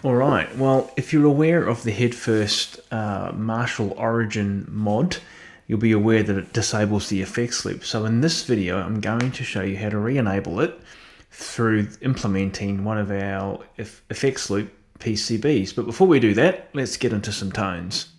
Alright, well, if you're aware of the Headfirst Marshall Origin mod, you'll be aware that it disables the effects loop. So in this video, I'm going to show you how to re-enable it through implementing one of our effects loop PCBs. But before we do that, let's get into some tones.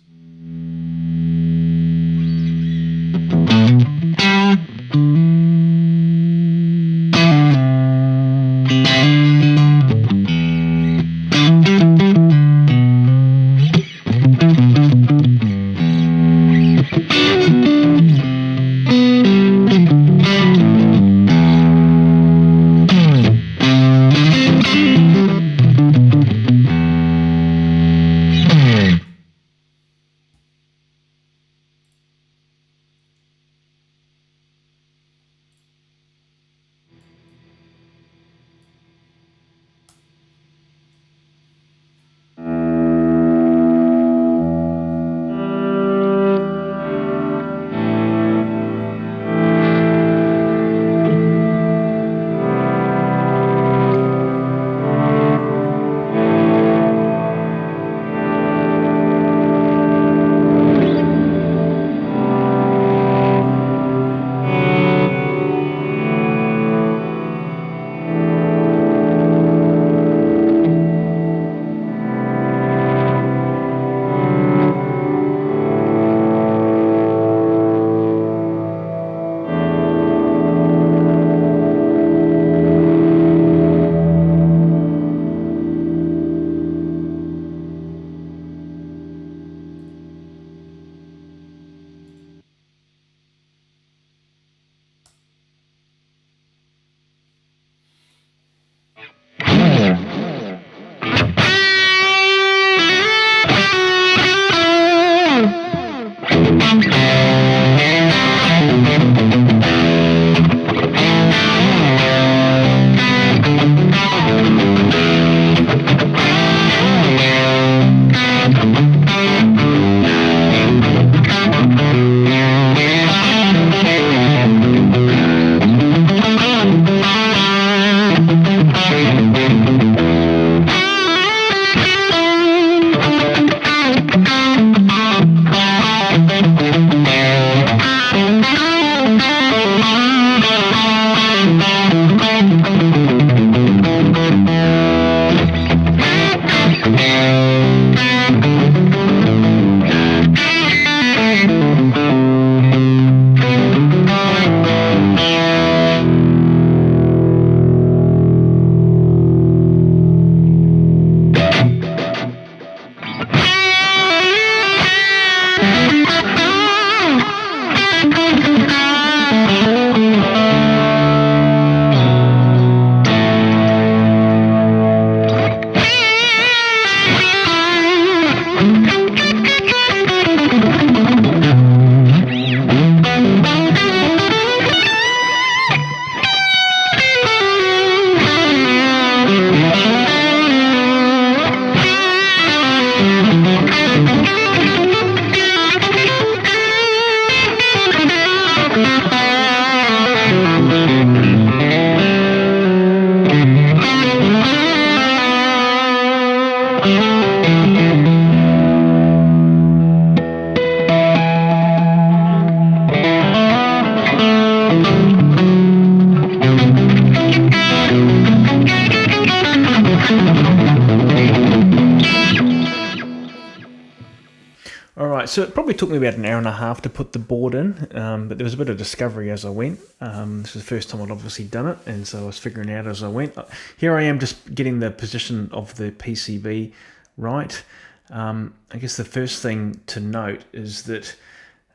Alright, so it probably took me about an hour and a half to put the board in, but there was a bit of discovery as I went. This is the first time I'd obviously done it, and so I was figuring out as I went. Here I am just getting the position of the PCB right. I guess the first thing to note is that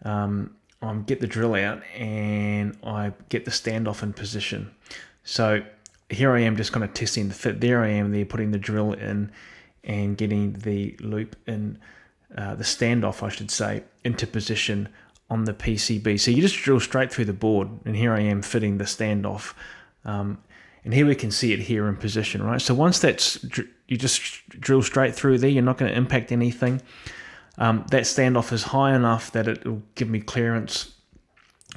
I get the drill out and I get the standoff in position. So here I am just kind of testing the fit. There I am there putting the drill in and getting the loop in, the standoff I should say, into position on the PCB. So you just drill straight through the board, and here I am fitting the standoff. And here we can see it here in position, right? So once that's, you just drill straight through there, you're not going to impact anything. That standoff is high enough that it will give me clearance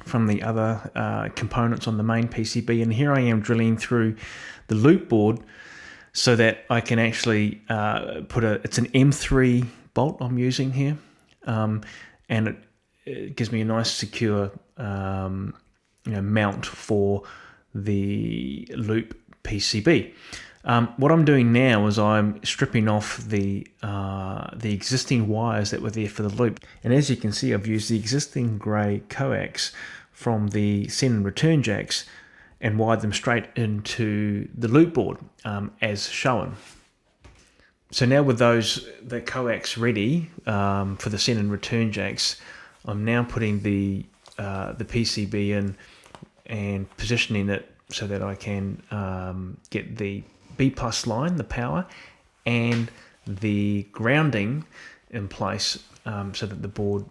from the other components on the main PCB. And here I am drilling through the loop board so that I can actually it's an M3 bolt I'm using here, and it gives me a nice secure mount for the Loop PCB. What I'm doing now is I'm stripping off the existing wires that were there for the loop, and as you can see, I've used the existing grey coax from the send and return jacks and wired them straight into the loop board as shown. So now with the coax ready for the send and return jacks, I'm now putting the PCB in and positioning it so that I can get the B plus line, the power, and the grounding in place so that the board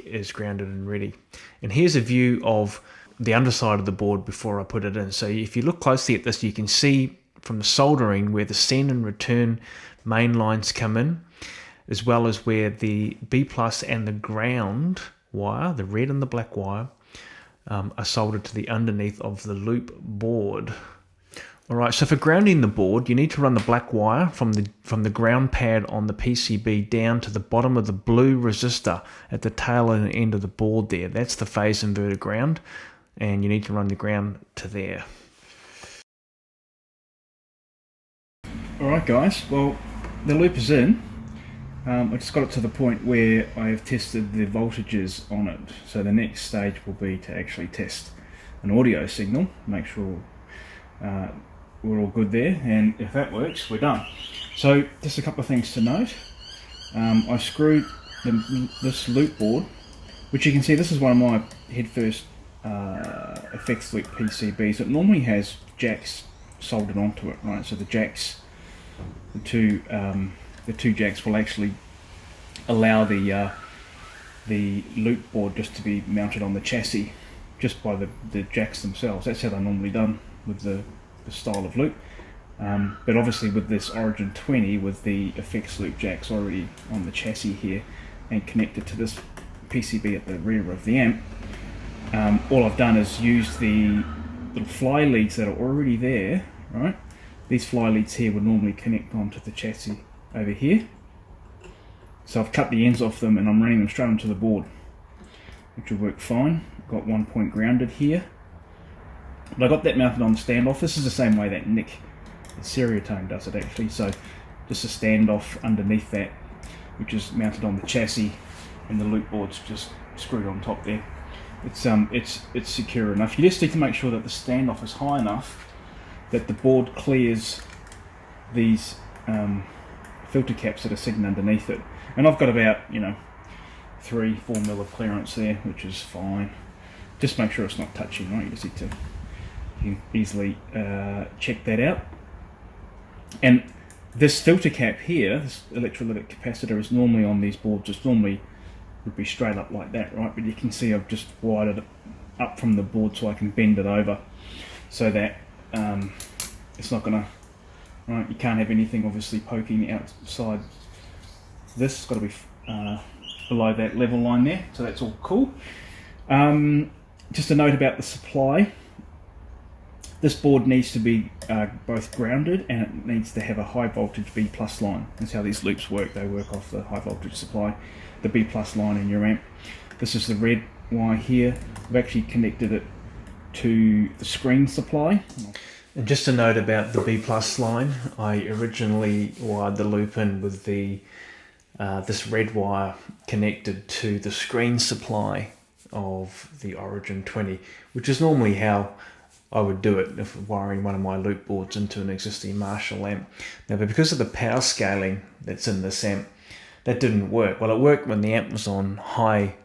is grounded and ready. And here's a view of the underside of the board before I put it in. So if you look closely at this, you can see from the soldering where the send and return main lines come in, as well as where the B plus and the ground wire, the red and the black wire, are soldered to the underneath of the loop board. Alright, so for grounding the board, you need to run the black wire from the ground pad on the PCB down to the bottom of the blue resistor at the tail end of the board there. That's the phase inverter ground, and you need to run the ground to there. Alright guys, well the loop is in. I just got it to the point where I have tested the voltages on it. So the next stage will be to actually test an audio signal, make sure we're all good there, and if that works, we're done. So just a couple of things to note. I screwed this loop board, which you can see this is one of my Headfirst effects loop PCBs. It normally has jacks soldered onto it, right? So the jacks, the two jacks will actually allow the loop board just to be mounted on the chassis just by the jacks themselves. That's how they're normally done with the style of loop. But obviously with this Origin 20 with the effects loop jacks already on the chassis here and connected to this PCB at the rear of the amp, all I've done is use the little fly leads that are already there, right? These fly leads here would normally connect onto the chassis over here. So I've cut the ends off them and I'm running them straight onto the board, which will work fine. Got 1 point grounded here. But I got that mounted on the standoff. This is the same way that Nick at Stereotone does it actually. So just a standoff underneath that, which is mounted on the chassis, and the loop board's just screwed on top there. It's secure enough. You just need to make sure that the standoff is high enough that the board clears these filter caps that are sitting underneath it. And I've got about 3-4 mil of clearance there, which is fine. Just make sure it's not touching, right? You just need to easily check that out. And this filter cap here, this electrolytic capacitor, is normally on these boards, just normally would be straight up like that, right? But you can see I've just wired it up from the board so I can bend it over so that it's not gonna, right? You can't have anything obviously poking outside. This has got to be below that level line there, so that's all cool. Just a note about the supply. This board needs to be both grounded and it needs to have a high voltage B plus line. That's how these loops work. They work off the high voltage supply, the B plus line in your amp. This is the red wire here. I've actually connected it to the screen supply. And just a note about the B plus line, I originally wired the loop in with the this red wire connected to the screen supply of the Origin 20, which is normally how I would do it if wiring one of my loop boards into an existing Marshall amp. Now, but because of the power scaling that's in this amp, that didn't work. Well, it worked when the amp was on high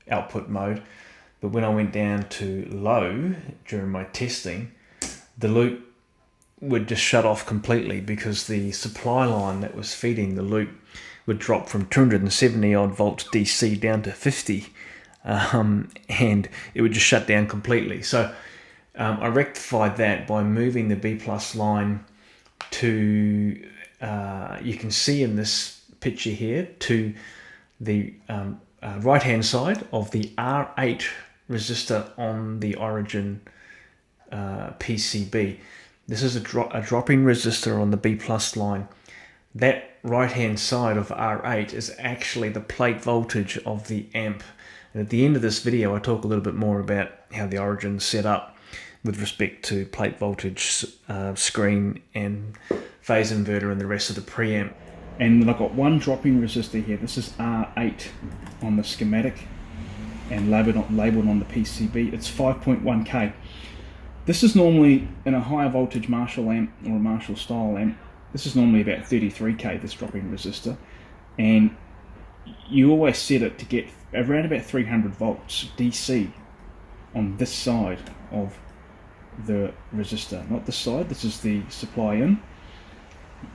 output mode, but when I went down to low during my testing, the loop would just shut off completely because the supply line that was feeding the loop would drop from 270 odd volts DC down to 50, and it would just shut down completely. So I rectified that by moving the B plus line to, you can see in this picture here, to the right hand side of the R8 resistor on the Origin PCB. This is a drop-in resistor on the B plus line. That right-hand side of R8 is actually the plate voltage of the amp. And at the end of this video, I talk a little bit more about how the origin's set up with respect to plate voltage, screen, and phase inverter, and the rest of the preamp. And I've got one drop-in resistor here. This is R8 on the schematic and labelled on the PCB. It's 5.1K. This is normally in a higher voltage Marshall amp or a Marshall style amp. This is normally about 33K, this drop-in resistor. And you always set it to get around about 300 volts DC on this side of the resistor. Not this side, this is the supply in.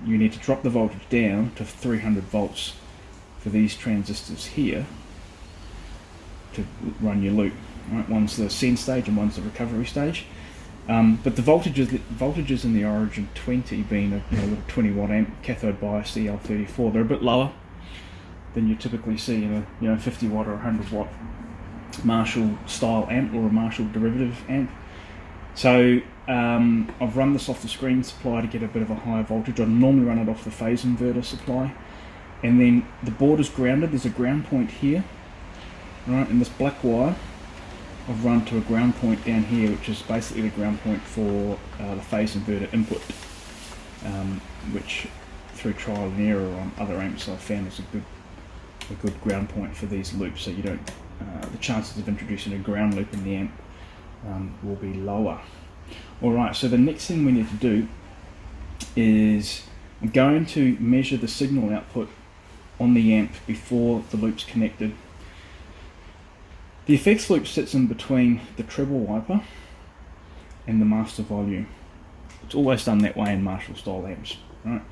You need to drop the voltage down to 300 volts for these transistors here to run your loop. Right? One's the send stage and one's the recovery stage. But the voltages in the Origin 20 being a little 20 watt amp, cathode bias EL34, they're a bit lower than you typically see in a 50 watt or 100 watt Marshall style amp or a Marshall derivative amp. So I've run this off the screen supply to get a bit of a higher voltage. I normally run it off the phase inverter supply, and then the board is grounded. There's a ground point here, right, and this black wire I've run to a ground point down here, which is basically the ground point for the phase inverter input, which through trial and error on other amps I've found is a good ground point for these loops, so you don't the chances of introducing a ground loop in the amp will be lower. Alright, so the next thing we need to do is I'm going to measure the signal output on the amp before the loop's connected. The effects loop sits in between the treble wiper and the master volume. It's always done that way in Marshall style amps, right?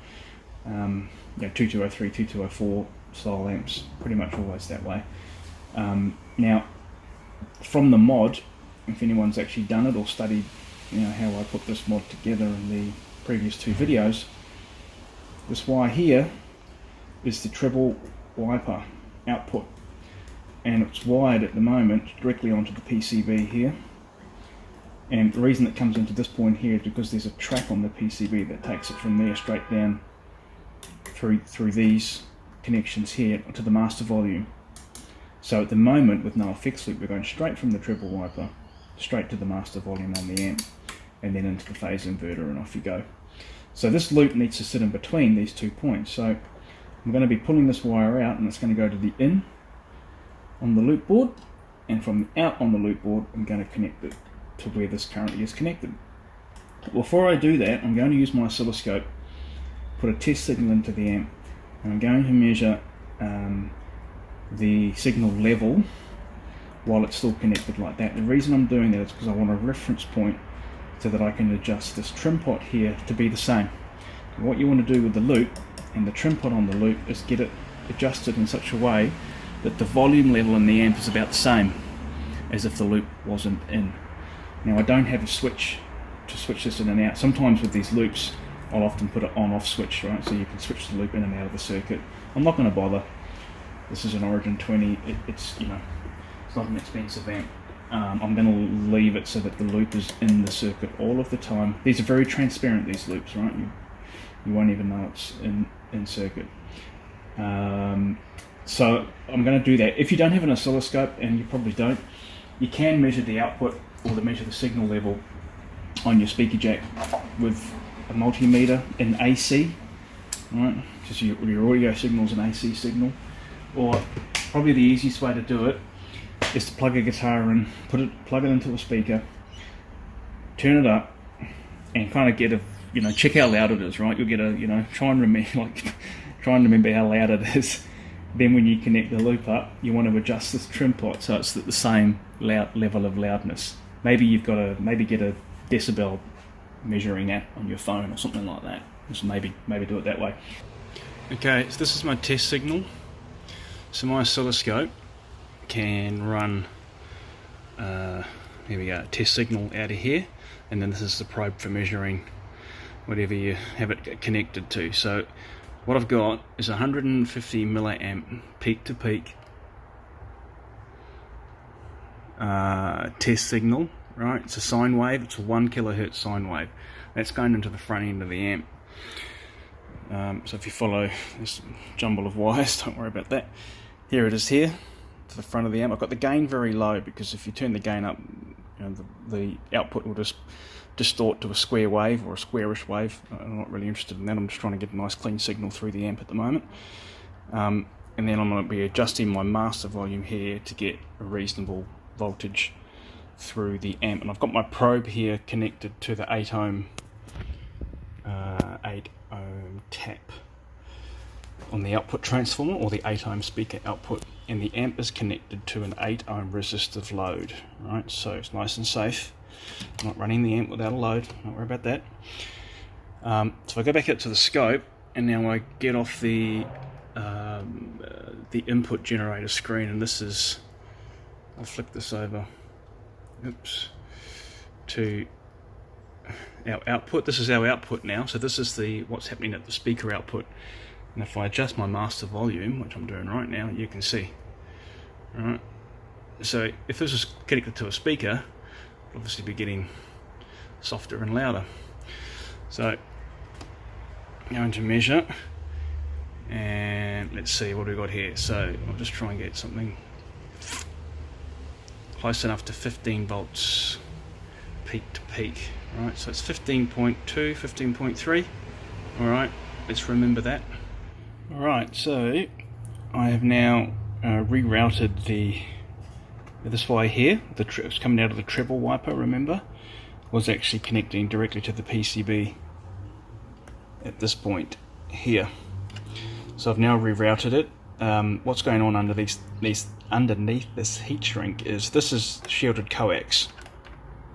2203, 2204 style amps, pretty much always that way. Now, from the mod, if anyone's actually done it or studied how I put this mod together in the previous two videos, this wire here is the treble wiper output, and it's wired at the moment directly onto the PCB here. And the reason it comes into this point here is because there's a track on the PCB that takes it from there straight down through these connections here to the master volume. So at the moment, with no effects loop, we're going straight from the treble wiper straight to the master volume on the amp, and then into the phase inverter, and off you go. So this loop needs to sit in between these 2 points. So I'm going to be pulling this wire out, and it's going to go to the in on the loop board, and from the out on the loop board I'm going to connect it to where this currently is connected. Before I do that, I'm going to use my oscilloscope, put a test signal into the amp, and I'm going to measure the signal level while it's still connected like that. The reason I'm doing that is because I want a reference point so that I can adjust this trim pot here to be the same. And what you want to do with the loop and the trim pot on the loop is get it adjusted in such a way that the volume level in the amp is about the same as if the loop wasn't in. Now I don't have a switch to switch this in and out. Sometimes with these loops I'll often put an on-off switch, right, so you can switch the loop in and out of the circuit. I'm not going to bother. This is an Origin 20, it's it's not an expensive amp. I'm going to leave it so that the loop is in the circuit all of the time. These are very transparent, these loops, right? You won't even know it's in circuit. So I'm going to do that. If you don't have an oscilloscope, and you probably don't, you can measure the output or measure the signal level on your speaker jack with a multimeter in AC, right? Because your audio signal is an AC signal. Or probably the easiest way to do it is to plug a guitar in, plug it into a speaker, turn it up, and kind of get a, check how loud it is, right? You'll get a, try and remember how loud it is. Then when you connect the loop up, you want to adjust this trim pot so it's at the same level of loudness. Maybe you've got to get a decibel measuring app on your phone or something like that. Just maybe do it that way. Okay, so this is my test signal. So my oscilloscope can run, here we go, test signal out of here, and then this is the probe for measuring whatever you have it connected to. So what I've got is 150 milliamp peak to peak test signal, right? It's a sine wave, it's a 1 kilohertz sine wave. That's going into the front end of the amp. So if you follow this jumble of wires, don't worry about that. Here it is here, to the front of the amp. I've got the gain very low because if you turn the gain up, you know, the output will just distort to a square wave or a squarish wave. I'm not really interested in that. I'm just trying to get a nice clean signal through the amp at the moment. And then I'm going to be adjusting my master volume here to get a reasonable voltage through the amp. And I've got my probe here connected to the 8 ohm tap on the output transformer, or the 8 ohm speaker output, and the amp is connected to an 8 ohm resistive load. Right, so it's nice and safe. I'm not running the amp without a load, don't worry about that. So if I go back up to the scope, and now I get off the input generator screen, and this is, I'll flick this over, oops, to our output. This is our output now, so this is what's happening at the speaker output. And if I adjust my master volume, which I'm doing right now, you can see. Alright, so if this is connected to a speaker, it'll obviously be getting softer and louder. So going to measure, and let's see what we've got here. So I'll just try and get something close enough to 15 volts peak to peak. Right, so it's 15.2, 15.3. Alright, let's remember that. Alright, so I have now rerouted this wire here. It's coming out of the treble wiper, remember? Was actually connecting directly to the PCB at this point here. So I've now rerouted it. What's going on underneath this heat shrink is this is shielded coax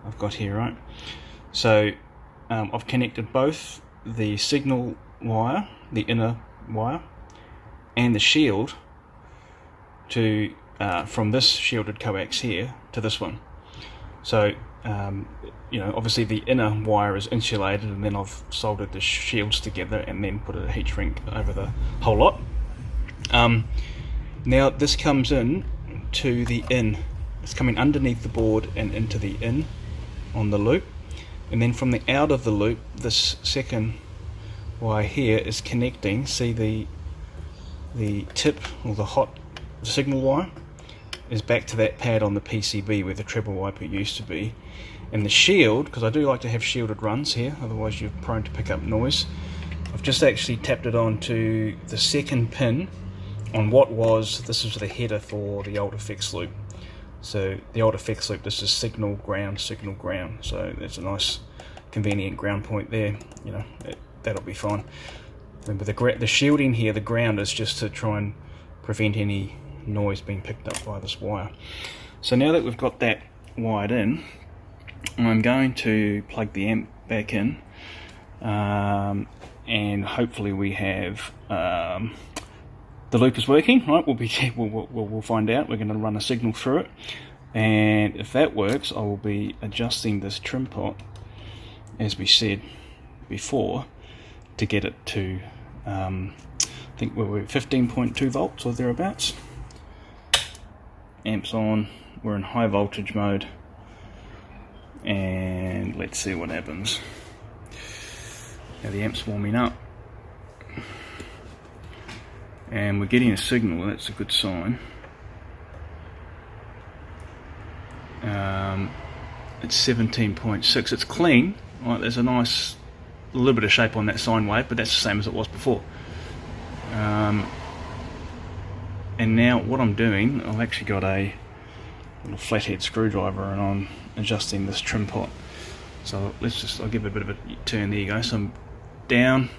I've got here, right? So I've connected both the signal wire, the inner wire, and the shield to from this shielded coax here to this one. So you know, obviously the inner wire is insulated, and then I've soldered the shields together and then put a heat shrink over the whole lot. Now this comes in to the in. It's coming underneath the board and into the in on the loop, and then from the out of the loop, this second wire here is connecting. See the tip, or the hot signal wire, is back to that pad on the PCB where the treble wiper used to be. And the shield, because I do like to have shielded runs here, otherwise you're prone to pick up noise, I've just actually tapped it onto the second pin on what was, this is the header for the old effects loop. So the old effects loop, this is signal, ground, so there's a nice convenient ground point there. You know, that'll be fine. Remember the shielding here, the ground, is just to try and prevent any noise being picked up by this wire. So now that we've got that wired in, I'm going to plug the amp back in, and hopefully we have the loop is working. Right, we'll find out. We're going to run a signal through it, and if that works, I will be adjusting this trim pot, as we said before, to get it to I think we're 15.2 volts or thereabouts. Amps on, we're in high voltage mode, and let's see what happens. Now the amp's warming up, and we're getting a signal. That's a good sign. It's 17.6. It's clean. Right, there's a nice little bit of shape on that sine wave, but that's the same as it was before. And now what I'm doing, I've actually got a little flathead screwdriver, and I'm adjusting this trim pot. So I'll give it a bit of a turn. There you go. So I'm down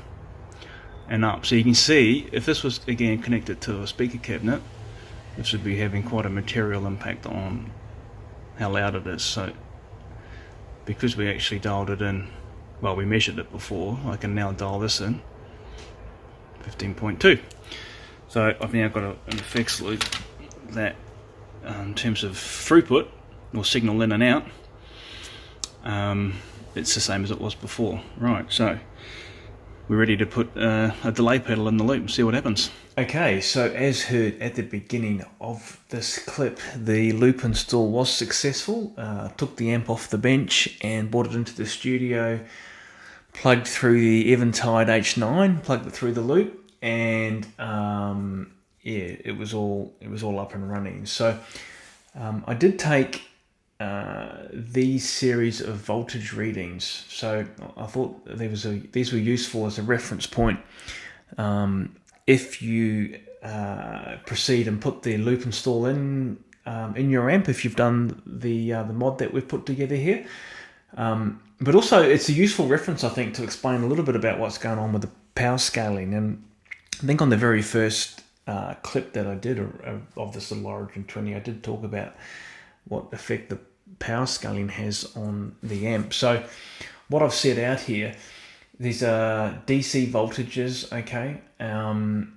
and up. So you can see, if this was again connected to a speaker cabinet, this would be having quite a material impact on how loud it is. So because we actually dialed it in, well, we measured it before, I can now dial this in 15.2. So I've now got an effects loop that, in terms of throughput or signal in and out, it's the same as it was before. Right, so we're ready to put a delay pedal in the loop and see what happens. Okay, so as heard at the beginning of this clip, the loop install was successful. Took the amp off the bench and brought it into the studio plugged through the Eventide H9, plugged it through the loop, and yeah, it was all up and running. So I did take these series of voltage readings. So I thought these were useful as a reference point. If you proceed and put the loop install in your amp, if you've done the mod that we've put together here. But also it's a useful reference, I think, to explain a little bit about what's going on with the power scaling. And I think on the very first clip that I did of this little Origin 20, I did talk about what effect the power scaling has on the amp. So what I've set out here, these are DC voltages, okay, and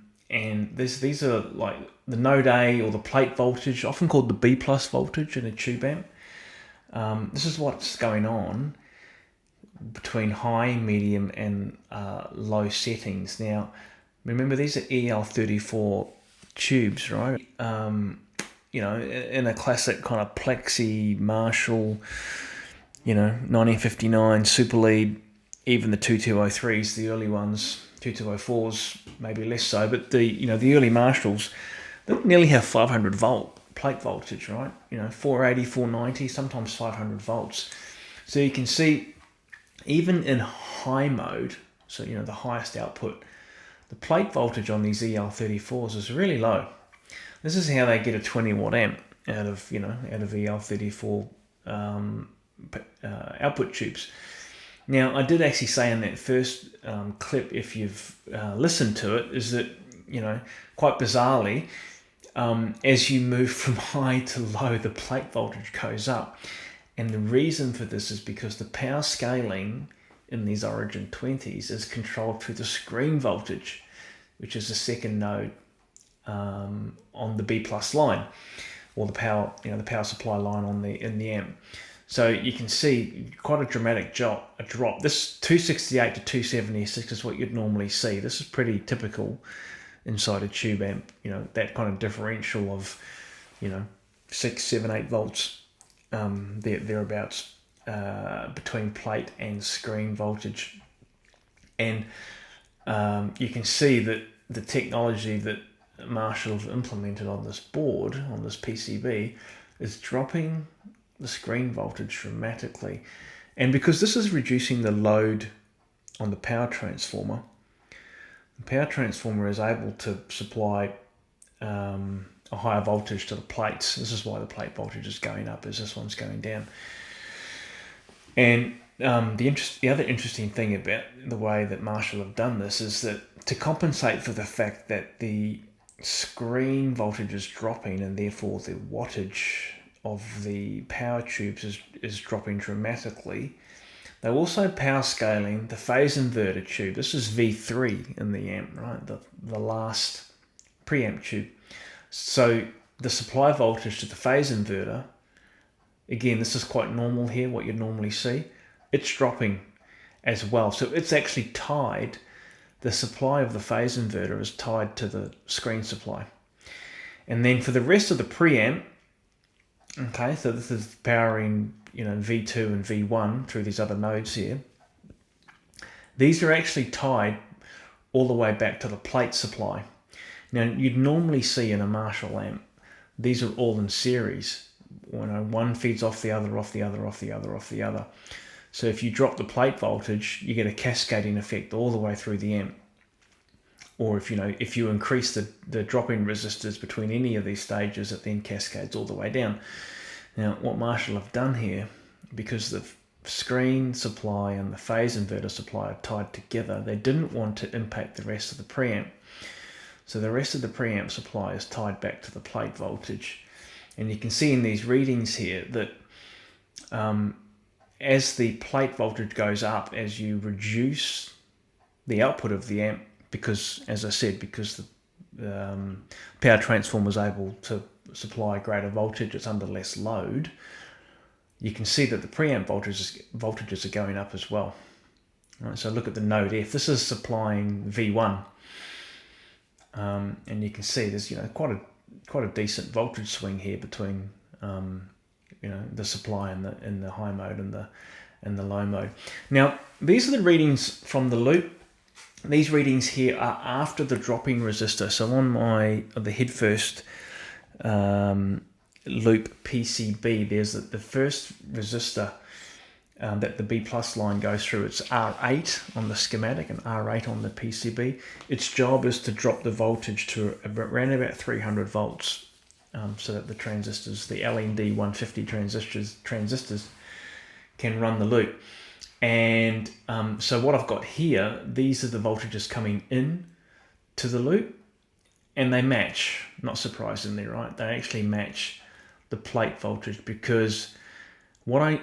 these are like the node A or the plate voltage, often called the B plus voltage in a tube amp. This is what's going on between high, medium, and low settings. Now, remember, these are EL34 tubes, right? You know, in a classic kind of plexi Marshall, 1959 Super Lead, even the 2203s, the early ones, 2204s, maybe less so, but the early Marshalls, they nearly have 500 volt plate voltage, right? 480, 490, sometimes 500 volts. So you can see, even in high mode, so the highest output, the plate voltage on these EL34s is really low. This is how they get a 20 watt amp out of EL34 output tubes. Now, I did actually say in that first clip, if you've listened to it, is that quite bizarrely, as you move from high to low, the plate voltage goes up. And the reason for this is because the power scaling in these Origin 20s is controlled through the screen voltage, which is the second node on the B plus line, or the power supply line in the amp. So you can see quite a dramatic drop. This 268 to 276 is what you'd normally see. This is pretty typical inside a tube amp. That kind of differential of 6, 7, 8 volts thereabouts between plate and screen voltage. And you can see that the technology that Marshall have implemented on this board, on this PCB, is dropping the screen voltage dramatically. And because this is reducing the load on the power transformer is able to supply a higher voltage to the plates. This is why the plate voltage is going up, as this one's going down. And the other interesting thing about the way that Marshall have done this is that to compensate for the fact that the screen voltage is dropping, and therefore the wattage of the power tubes is dropping dramatically, they're also power scaling the phase inverter tube. This is V3 in the amp, right? The last preamp tube. So the supply voltage to the phase inverter, again, this is quite normal here, what you'd normally see, it's dropping as well. So it's actually tied, the supply of the phase inverter is tied to the screen supply. And then for the rest of the preamp, okay, so this is powering V2 and V1 through these other nodes here. These are actually tied all the way back to the plate supply. Now, you'd normally see in a Marshall amp, these are all in series. One feeds off the other, off the other, off the other, off the other. So if you drop the plate voltage, you get a cascading effect all the way through the amp. Or if you increase the drop-in resistors between any of these stages, it then cascades all the way down. Now, what Marshall have done here, because the screen supply and the phase inverter supply are tied together, they didn't want to impact the rest of the preamp. So the rest of the preamp supply is tied back to the plate voltage. And you can see in these readings here that as the plate voltage goes up, as you reduce the output of the amp, because, as I said, because the power transformer is able to supply greater voltage, it's under less load, you can see that the preamp voltages are going up as well. Right, so look at the node F. This is supplying V1, and you can see there's quite a decent voltage swing here between the supply in the high mode and and the low mode. Now, these are the readings from the loop. These readings here are after the dropping resistor. So on the Headfirst Loop PCB, there's the first resistor that the B plus line goes through. It's R8 on the schematic and R8 on the PCB. Its job is to drop the voltage to around about 300 volts so that the transistors, the LND 150 transistors can run the loop. And so what I've got here, these are the voltages coming in to the loop, and they match, not surprisingly, right? They actually match the plate voltage, because what I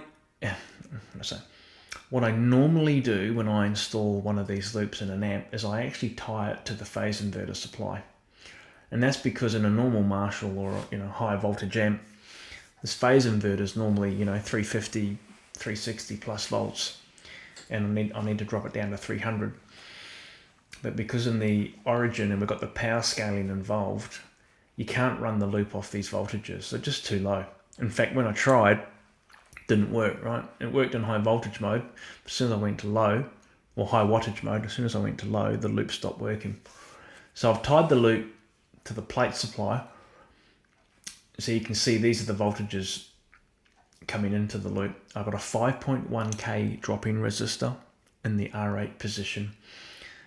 normally do when I install one of these loops in an amp is I actually tie it to the phase inverter supply. And that's because in a normal Marshall or high voltage amp, this phase inverter is normally 350, 360 plus volts, and I need to drop it down to 300. But because in the origin and we've got the power scaling involved, you can't run the loop off these voltages. They're just too low. In fact, when I tried, it didn't work, right? It worked in high voltage mode. As soon as I went to low, or high wattage mode, as soon as I went to low, the loop stopped working. So I've tied the loop to the plate supply. So you can see these are the voltages coming into the loop. I've got a 5.1k drop-in resistor in the R8 position.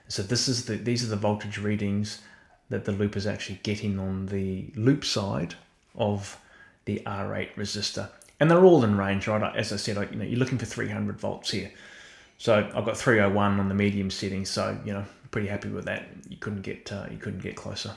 So these are the voltage readings that the loop is actually getting on the loop side of the R8 resistor. And they're all in range, right? As I said, you're looking for 300 volts here. So I've got 301 on the medium setting, so pretty happy with that. You couldn't get closer.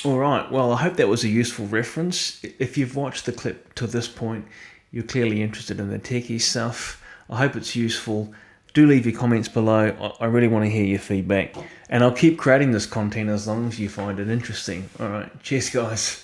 All right, well, I hope that was a useful reference. If you've watched the clip to this point, you're clearly interested in the techie stuff. I hope it's useful. Do leave your comments below. I really want to hear your feedback. And I'll keep creating this content as long as you find it interesting. All right, cheers, guys.